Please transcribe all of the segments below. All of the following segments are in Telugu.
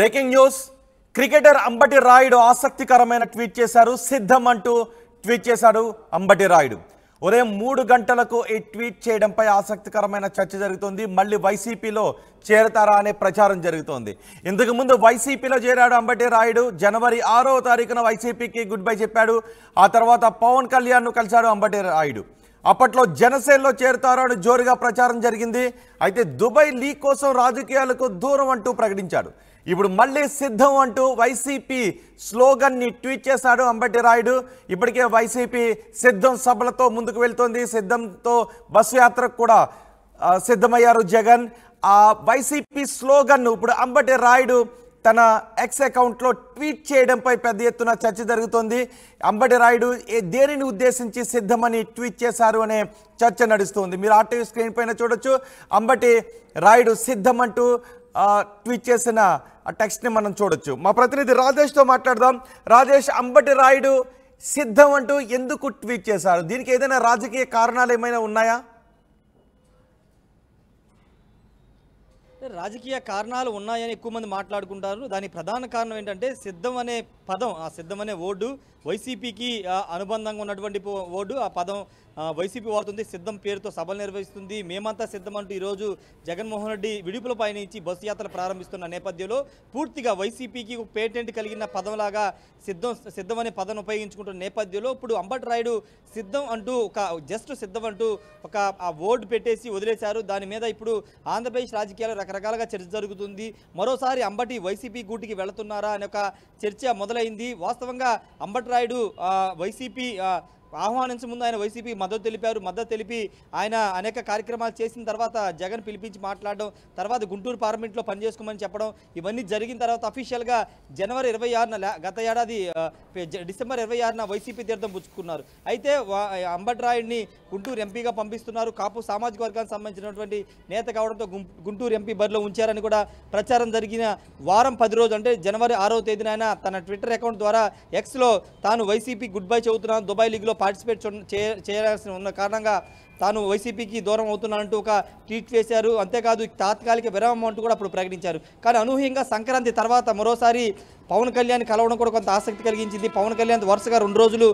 Breaking news cricketer Ambati Rayudu ఆసక్తికరమైన ట్వీట్ చేశారు. సిద్ధం అంటూ ట్వీట్ చేశాడు అంబటి రాయుడు. ఉదయం 3 గంటలకు ఈ ట్వీట్ చేయడంపై ఆసక్తికరమైన చర్చ జరుగుతోంది. మళ్ళీ వైసీపీలో చేరతారా అనే ప్రచారం జరుగుతోంది. ఇంతకు ముందు వైసీపీలో చేరాడు అంబటి రాయుడు. జనవరి 6వ తారీఖున వైసీపీకి గుడ్ బై చెప్పాడు. ఆ తర్వాత పవన్ కళ్యాణ్ను కలిశాడు అంబటి రాయుడు. అప్పట్లో జనసేనలో చేరుతారు అని జోరుగా ప్రచారం జరిగింది. అయితే దుబాయ్ లీగ్ కోసం రాజకీయాలకు దూరం అంటూ ప్రకటించాడు. ఇప్పుడు మళ్ళీ సిద్ధం అంటూ వైసీపీ స్లోగన్ని ట్వీట్ చేశాడు అంబటి రాయుడు. ఇప్పటికే వైసీపీ సిద్ధం సభలతో ముందుకు వెళ్తోంది. సిద్ధంతో బస్సు యాత్రకు కూడా సిద్ధమయ్యారు జగన్. ఆ వైసీపీ స్లోగన్ను ఇప్పుడు అంబటి రాయుడు తన ఎక్స్ అకౌంట్లో ట్వీట్ చేయడంపై పెద్ద ఎత్తున చర్చ జరుగుతోంది. అంబటి రాయుడు దేనిని ఉద్దేశించి సిద్ధమని ట్వీట్ చేశారు అనే చర్చ నడుస్తుంది. మీరు ఆర్టీవీ స్క్రీన్ పైన చూడొచ్చు. అంబటి రాయుడు సిద్ధం అంటూ ట్వీట్ చేసిన టెక్స్ట్ని మనం చూడొచ్చు. మా ప్రతినిధి రాజేష్తో మాట్లాడదాం. రాజేష్, అంబటి రాయుడు సిద్ధం అంటూ ఎందుకు ట్వీట్ చేశారు? దీనికి ఏదైనా రాజకీయ కారణాలు ఏమైనా ఉన్నాయా? రాజకీయ కారణాలు ఉన్నాయని ఎక్కువ మంది మాట్లాడుకుంటారు. దానికి ప్రధాన కారణం ఏంటంటే సిద్ధం అనే పదం, ఆ సిద్ధం అనే ఓర్డు వైసీపీకి అనుబంధంగా ఉన్నటువంటి ఓర్డు. ఆ పదం వైసీపీ వాడుతుంది. సిద్ధం పేరుతో సభలు నిర్వహిస్తుంది. మేమంతా సిద్ధం అంటూ ఈరోజు జగన్మోహన్ రెడ్డి విడుపుల పయనించి బస్సు యాత్ర ప్రారంభిస్తున్న నేపథ్యంలో పూర్తిగా వైసీపీకి పేటెంట్ కలిగిన పదంలాగా సిద్ధం అనే పదం ఉపయోగించుకుంటున్న నేపథ్యంలో ఇప్పుడు అంబటి రాయుడు సిద్ధం అంటూ జస్ట్ సిద్ధం అంటూ ఆ ఓర్డు పెట్టేసి వదిలేశారు. దాని మీద ఇప్పుడు ఆంధ్రప్రదేశ్ రాజకీయాలు రకరకాలుగా చర్చ జరుగుతుంది. మరోసారి అంబటి వైసీపీ గూటికి వెళుతున్నారా అనే ఒక చర్చ మొదలైంది. వాస్తవంగా అంబటి రాయుడు వైసీపీ ఆహ్వానించే ముందు ఆయన వైసీపీ మద్దతు తెలిపారు. మద్దతు తెలిపి ఆయన అనేక కార్యక్రమాలు చేసిన తర్వాత జగన్ పిలిపించి మాట్లాడడం, తర్వాత గుంటూరు పార్లమెంట్లో పనిచేసుకోమని చెప్పడం, ఇవన్నీ జరిగిన తర్వాత అఫీషియల్గా జనవరి 26న గత ఏడాది డిసెంబర్ 26న వైసీపీ తీర్థం పుచ్చుకున్నారు. అయితే అంబటి రాయుడిని గుంటూరు ఎంపీగా పంపిస్తున్నారు. కాపు సామాజిక వర్గానికి సంబంధించినటువంటి నేత కావడంతో గుంటూరు ఎంపీ బరిలో ఉంచారని కూడా ప్రచారం జరిగిన వారం 10 రోజులు అంటే జనవరి 6వ తేదీన ఆయన తన ట్విట్టర్ అకౌంట్ ద్వారా ఎక్స్లో తాను వైసీపీ గుడ్ బై చెబుతున్నాను, దుబాయ్ లీగ్లో పార్టిసిపేట్ చేయాల్సి ఉన్న కారణంగా తాను వైసీపీకి దూరం అవుతున్నానంటూ ఒక ట్వీట్ చేశారు. అంతేకాదు తాత్కాలిక విరామం అంటూ కూడా అప్పుడు ప్రకటించారు. కానీ అనూహ్యంగా సంక్రాంతి తర్వాత మరోసారి పవన్ కళ్యాణ్ కలవడం కూడా కొంత ఆసక్తి కలిగించింది. పవన్ కళ్యాణ్ వరుసగా 2 రోజులు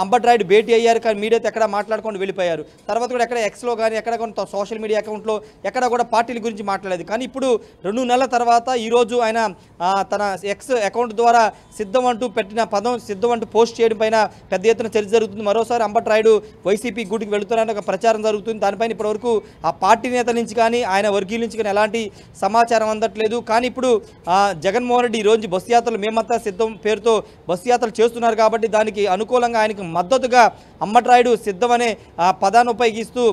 అంబటి రాయుడు భేటీ అయ్యారు. కానీ మీడియాతో ఎక్కడ మాట్లాడుకొని వెళ్ళిపోయారు. తర్వాత కూడా ఎక్కడ ఎక్స్లో కానీ ఎక్కడ కొంత సోషల్ మీడియా అకౌంట్లో ఎక్కడ కూడా పార్టీల గురించి మాట్లాడలేదు. కానీ ఇప్పుడు 2 నెలల తర్వాత ఈరోజు ఆయన తన ఎక్స్ అకౌంట్ ద్వారా సిద్ధం అంటూ పెట్టిన పదం సిద్ధం అంటూ పోస్ట్ చేయడం పైన పెద్ద ఎత్తున చర్చ జరుగుతుంది. మరోసారి అంబటి రాయుడు వైసీపీ గూటికి వెళుతున్నారని ఒక ప్రచారం జరుగుతుంది. దానిపైన ఇప్పటివరకు ఆ పార్టీ నేతల నుంచి కానీ ఆయన వర్గీయుల నుంచి కానీ ఎలాంటి సమాచారం అందట్లేదు. కానీ ఇప్పుడు జగన్మోహన్ రెడ్డి ఈరోజు బస్సు యాత్రలు మేమంతా సిద్ధం పేరుతో బస్సు యాత్రలు చేస్తున్నారు కాబట్టి దానికి అనుకూలంగా ఆయనకు మద్దతుగా అంబటి రాయుడు సిద్ధం అనే పదాన్ని ఉపయోగిస్తూ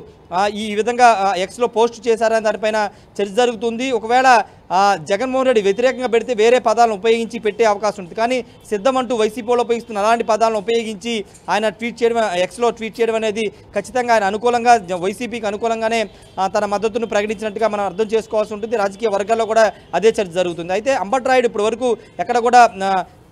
ఈ విధంగా ఎక్స్లో పోస్ట్ చేశారని దానిపైన చర్చ జరుగుతుంది. ఒకవేళ జగన్మోహన్ రెడ్డి వ్యతిరేకంగా పెడితే వేరే పదాలను ఉపయోగించి పెట్టే అవకాశం ఉంటుంది. కానీ సిద్ధం అంటూ వైసీపీలో ఉపయోగిస్తున్న అలాంటి పదాలను ఉపయోగించి ఆయన ట్వీట్ చేయడం, ఎక్స్లో ట్వీట్ చేయడం అనేది ఖచ్చితంగా ఆయన అనుకూలంగా వైసీపీకి అనుకూలంగానే తన మద్దతును ప్రకటించినట్టుగా మనం అర్థం చేసుకోవాల్సి ఉంటుంది. రాజకీయ వర్గాల్లో కూడా అదే చర్చ జరుగుతుంది. అయితే అంబటి రాయుడు ఇప్పటి వరకు ఎక్కడ కూడా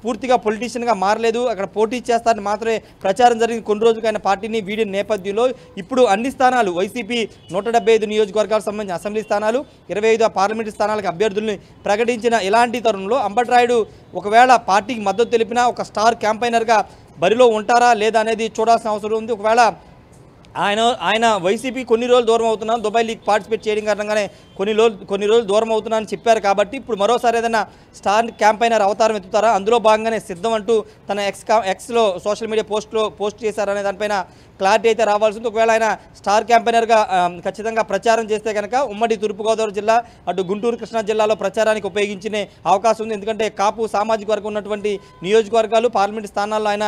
పూర్తిగా పొలిటీషియన్గా మారలేదు. అక్కడ పోటీ చేస్తారని మాత్రమే ప్రచారం జరిగిన కొన్ని రోజులకు ఆయన పార్టీని వీడిన నేపథ్యంలో ఇప్పుడు అన్ని స్థానాలు వైసీపీ 175 నియోజకవర్గాలకు సంబంధించిన అసెంబ్లీ స్థానాలు, 25 పార్లమెంటు స్థానాలకు అభ్యర్థుల్ని ప్రకటించిన ఇలాంటి తరుణంలో అంబటి రాయుడు ఒకవేళ పార్టీకి మద్దతు తెలిపినా ఒక స్టార్ క్యాంపైనర్గా బరిలో ఉంటారా లేదా అనేది చూడాల్సిన అవసరం ఉంది. ఒకవేళ ఆయన వైసీపీ కొన్ని రోజులు దూరం అవుతున్నాను, దుబాయ్ లీగ్ పార్టిసిపేట్ చేయడం కారణంగానే కొన్ని రోజులు దూరం అవుతున్నానని చెప్పారు. కాబట్టి ఇప్పుడు మరోసారి ఏదైనా స్టార్ క్యాంపైనర్ అవతారం ఎత్తుతారా? అందులో భాగంగానే సిద్ధం అంటూ తన ఎక్స్లో సోషల్ మీడియా పోస్ట్ చేశారనే దానిపైన క్లారిటీ అయితే రావాల్సింది. ఒకవేళ ఆయన స్టార్ క్యాంపైనర్గా ఖచ్చితంగా ప్రచారం చేస్తే కనుక ఉమ్మడి తూర్పుగోదావరి జిల్లా అటు గుంటూరు కృష్ణా జిల్లాలో ప్రచారానికి ఉపయోగించే అవకాశం ఉంది. ఎందుకంటే కాపు సామాజిక వర్గం ఉన్నటువంటి నియోజకవర్గాలు, పార్లమెంటు స్థానాల్లో ఆయన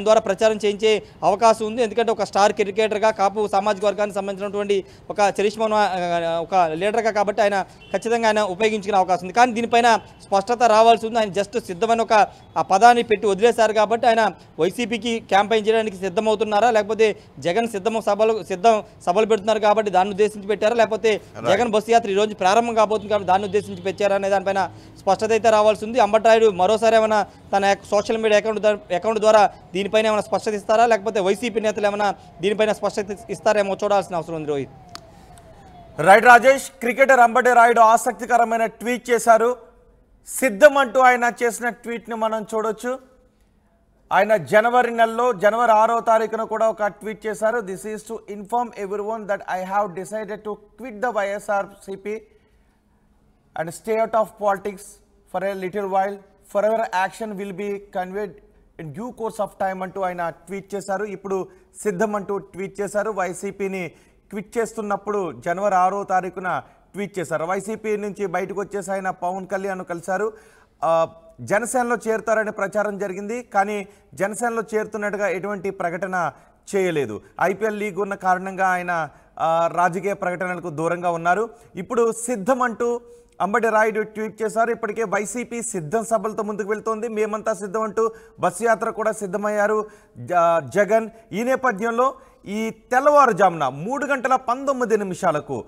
ద్వారా ప్రచారం చేయించే అవకాశం ఉంది. ఎందుకంటే ఒక స్టార్ క్రికెటర్గా కాపు సామాజిక వర్గానికి సంబంధించినటువంటి ఒక చరిష్మా ఒక లీడర్గా కాబట్టి ఆయన ఖచ్చితంగా ఆయన ఉపయోగించుకునే అవకాశం ఉంది. కానీ దీనిపైన స్పష్టత రావాల్సి ఉంది. ఆయన జస్ట్ సిద్ధమని ఆ పదాన్ని పెట్టి వదిలేశారు కాబట్టి ఆయన వైసీపీకి క్యాంపెయిన్ చేయడానికి సిద్ధమవుతున్నారా, లేకపోతే జగన్ సిద్ధం సభలు పెడుతున్నారు కాబట్టి దాన్ని ఉద్దేశించి పెట్టారా, లేకపోతే జగన్ బస్సు యాత్ర ఈరోజు ప్రారంభం కాబోతుంది కాబట్టి దాన్ని ఉద్దేశించి పెట్టారా అనే దానిపైన స్పష్టత అయితే రావాల్సి ఉంది. అంబటి రాయుడు మరోసారి ఏమైనా తన సోషల్ మీడియా అకౌంట్ ద్వారా దీనిపైన ఏమైనా స్పష్టత ఇస్తారా, లేకపోతే వైసీపీ నేతలు ఏమైనా దీనిపైన స్పష్టత ఇస్తారేమో చూడాల్సిన అవసరం ఉంది. రోహిత్. రైట్ రాజేష్, క్రికెటర్ అంబటి రాయుడు ఆసక్తికరమైన ట్వీట్ చేశారు. సిద్ధం అంటూ ఆయన చేసిన ట్వీట్ని మనం చూడొచ్చు. ఆయన జనవరి 6వ తారీఖున కూడా ఒక ట్వీట్ చేశారు. This is to inform everyone that I have decided to quit the YSRCP and stay out of politics for a little while. Further action will be conveyed in due course of time అంటూ ఆయన ట్వీట్ చేశారు. ఇప్పుడు సిద్ధం అంటూ ట్వీట్ చేశారు. వైసీపీని క్విట్ చేస్తున్నప్పుడు జనవరి 6వ తారీఖున ట్వీట్ చేశారు. వైసీపీ నుంచి బయటకు వచ్చేసి ఆయన పవన్ కళ్యాణ్ కలిశారు. జనసేనలో చేరుతారనే ప్రచారం జరిగింది, కానీ జనసేనలో చేరుతున్నట్టుగా ఎటువంటి ప్రకటన చేయలేదు. ఐపీఎల్ లీగ్ ఉన్న కారణంగా ఆయన రాజకీయ ప్రకటనలకు దూరంగా ఉన్నారు. ఇప్పుడు సిద్ధం అంటూ అంబటి రాయుడు ట్వీట్ చేశారు. ఇప్పటికే వైసీపీ సిద్ధం సభలతో ముందుకు వెళ్తోంది. మేమంతా సిద్ధం అంటూ బస్సు యాత్ర కూడా సిద్ధమయ్యారు జగన్. ఈ నేపథ్యంలో ఈ తెల్లవారుజామున 3:19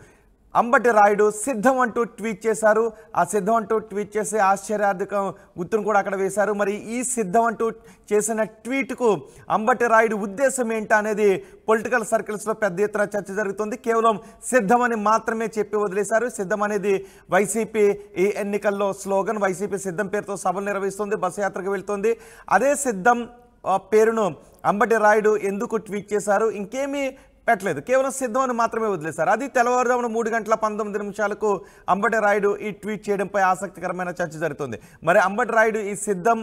అంబటి రాయుడు సిద్ధం అంటూ ట్వీట్ చేశారు. ఆ సిద్ధం అంటూ ట్వీట్ చేసి ఆశ్చర్యార్థకం గుర్తును కూడా అక్కడ వేశారు. మరి ఈ సిద్ధం అంటూ చేసిన ట్వీట్కు అంబటి రాయుడు ఉద్దేశం ఏంటా అనేది పొలిటికల్ సర్కిల్స్లో పెద్ద ఎత్తున చర్చ జరుగుతుంది. కేవలం సిద్ధమని మాత్రమే చెప్పి వదిలేశారు. సిద్ధం అనేది వైసీపీ ఈ ఎన్నికల్లో స్లోగన్. వైసీపీ సిద్ధం పేరుతో సభలు నిర్వహిస్తుంది, బస్సు యాత్రకు వెళ్తుంది. అదే సిద్ధం పేరును అంబటి రాయుడు ఎందుకు ట్వీట్ చేశారు? ఇంకేమీ పెట్టలేదు, కేవలం సిద్ధం అని మాత్రమే వదిలేశారు. అది తెల్లవారుజామున 3:19 అంబటి రాయుడు ఈ ట్వీట్ చేయడంపై ఆసక్తికరమైన చర్చ జరుగుతుంది. మరి అంబటి రాయుడు ఈ సిద్ధం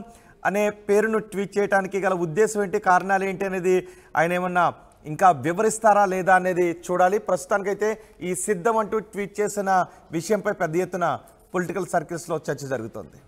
అనే పేరును ట్వీట్ చేయడానికి గల ఉద్దేశం ఏంటి, కారణాలు ఏంటి అనేది ఆయన ఏమన్నా ఇంకా వివరిస్తారా లేదా అనేది చూడాలి. ప్రస్తుతానికైతే ఈ సిద్ధం అంటూ ట్వీట్ చేసిన విషయంపై పెద్ద ఎత్తున పొలిటికల్ సర్కిల్స్లో చర్చ జరుగుతుంది.